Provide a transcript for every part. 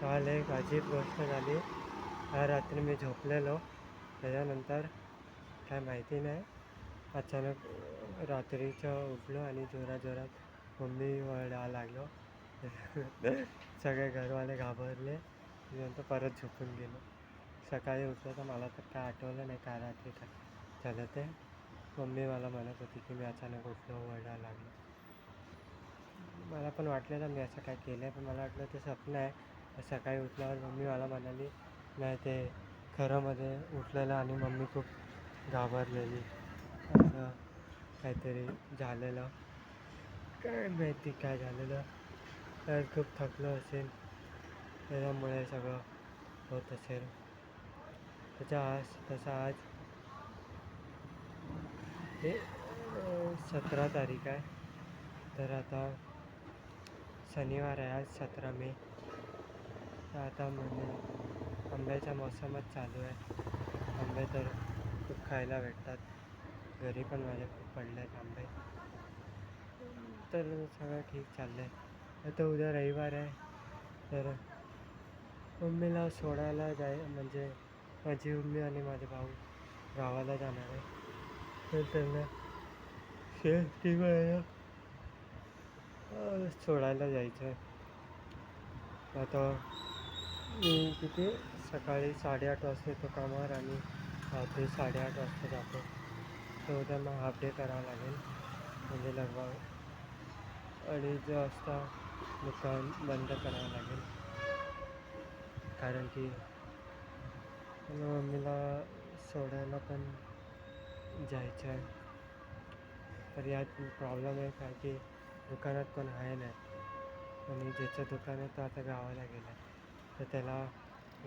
काल एक अजीब गोष्ट झाली. काल रात्री मी झोपलेलो, त्याच्यानंतर काय माहिती नाही, अचानक रात्रीचं उठलो आणि जोरात मम्मी ओरडायला लागलो. सगळे घरवाले घाबरले. नंतर परत झोपून गेलो. सकाळी उठलो तर मला तर काय आठवलं नाही काय रात्री काय झालं ते. मम्मी मला म्हणत होती की मी अचानक उठलो, ओरडायला लागलो. मला पण वाटलेलं मी असं काय केलं आहे, पण मला वाटलं ते स्वप्न आहे. सकाळी उठल्यावर मम्मी मला म्हणाली नाही ते खरंमध्ये उठलेलं आणि मम्मी खूप घाबरलेली. असं काहीतरी झालेलं, काय माहिती काय झालेलं. तर खूप थकलो असेल, त्याच्यामुळे सगळं होत असेल. तसं आज हे 17 तारीख आहे, तर आता शनिवार आहे आज 17 मे. तर आता म्हणजे आंब्याचा मोसमच चालू आहे. आंबे तर खूप खायला भेटतात. घरी पण माझ्या खूप पडले आहेत आंबे. तर सगळं ठीक चाललं आहे. आता उद्या रविवार आहे, तर मम्मीला सोडायला म्हणजे माझी मम्मी आणि माझे भाऊ गावाला जाणार आहे. तर त्यांना शेतीमध्ये सोडायला जायचं आहे. आता मी किती सकाळी 8:30 वाजता येतो कामावर आणि रात्री 8:30 वाजता जातो. तर उद्या मग हाफ डे करावं लागेल, म्हणजे लगभग 2:30 वाजता दुकान बंद करावं लागेल. कारण की मम्मीला सोडायला पण जायचं आहे. तर यात प्रॉब्लेम आहे काय की दुकानात कोण आहे नाही, आणि ज्याचं दुकान आहे तो आता गावाला गेला आहे. तर त्याला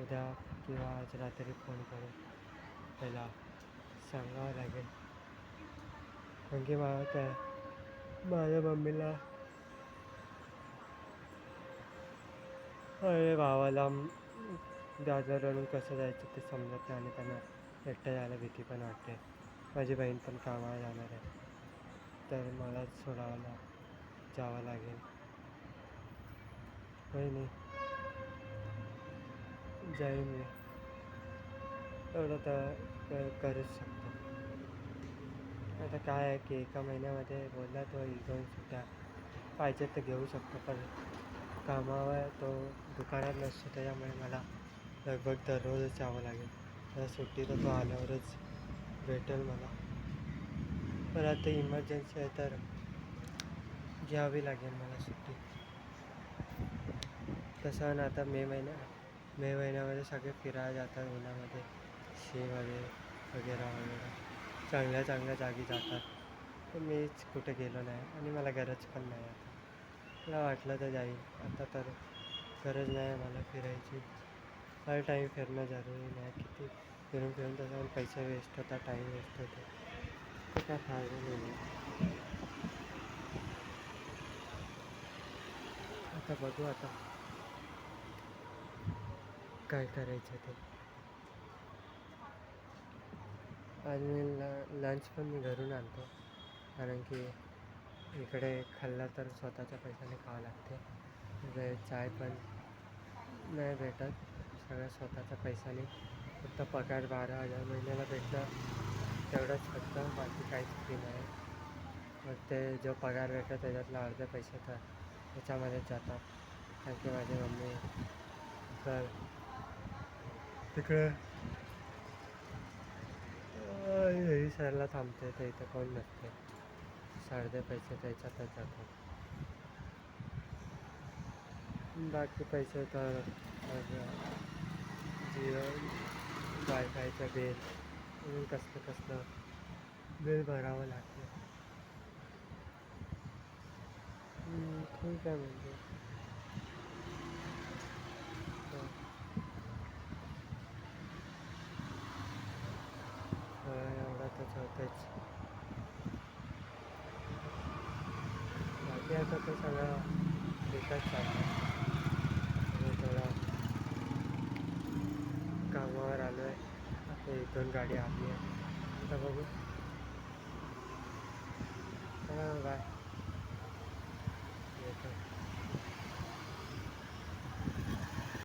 उद्या किंवा आज रात्री फोन करून त्याला सांगावं लागेल. कारण की माझ्या मम्मीला अरे भावाला दादरवरून कसं जायचं ते समजत नाही, आणि त्यांना एकटं जायला भीती पण वाटते. माझी बहीण पण कामाला जाणार आहे, तर मलाच सोडायला जावं लागेल. काही नाही, जाईन मी, एवढं तर करूच शकतो. आता काय आहे की एका महिन्यामध्ये बोलला तो 1-2 सुट्ट्या पाहिजे तर घेऊ शकतो, पण कामावर तो दुकानात नसतो, त्याच्यामुळे मला लगभग दररोजच यावं लागेल. तर सुट्टी तर तो आल्यावरच भेटेल मला. पण आता इमर्जन्सी आहे तर घ्यावी लागेल मला सुट्टी. तसं ना आता मे महिन्यामध्ये सगळे फिरायला जातात उन्हामध्ये, शीमध्ये वगैरे चांगल्या जागी जातात. तर मीच कुठे गेलो नाही आणि मला गरज पण नाही. आता मला वाटलं तर जाईल, आता तर गरज नाही आहे मला फिरायची. हर टाईम फिरणं जरुरी नाही. किती फिरून तसं पण पैसे वेस्ट होतात, टाईम वेस्ट होतो, तर काय फायदा नाही आहे. आता बघू आता काय करायचं ते. आज मी लंच पण मी घरून आणतो, कारण की इकडे खाल्लं तर स्वतःच्या पैशाने खावं लागते. चाय पण नाही भेटत, सगळं स्वतःच्या पैशाने. फक्त पगार 12,000 महिन्याला भेटतं, तेवढंच फक्त, बाकी काहीच फ्री नाही. मग ते जो पगार भेटतो त्याच्यातला अर्धे पैसे तर त्याच्यामध्येच जातात. कारण की माझी मम्मी तर तिकडे सरला थांबते, तर इथं कोण नसते, अर्धे पैसे त्याच्यातच जातात. बाकी पैसे तर जीवन वायफायचं बिल, कसलं बिल भरावं लागतं. ठीक आहे म्हणजे एवढं तर होतेच. बाकी आता ते सगळं ठीकच चाललं. आणि थोडा कामावर आलो आहे, आता 1-2 गाडी आली आहे, आता बघू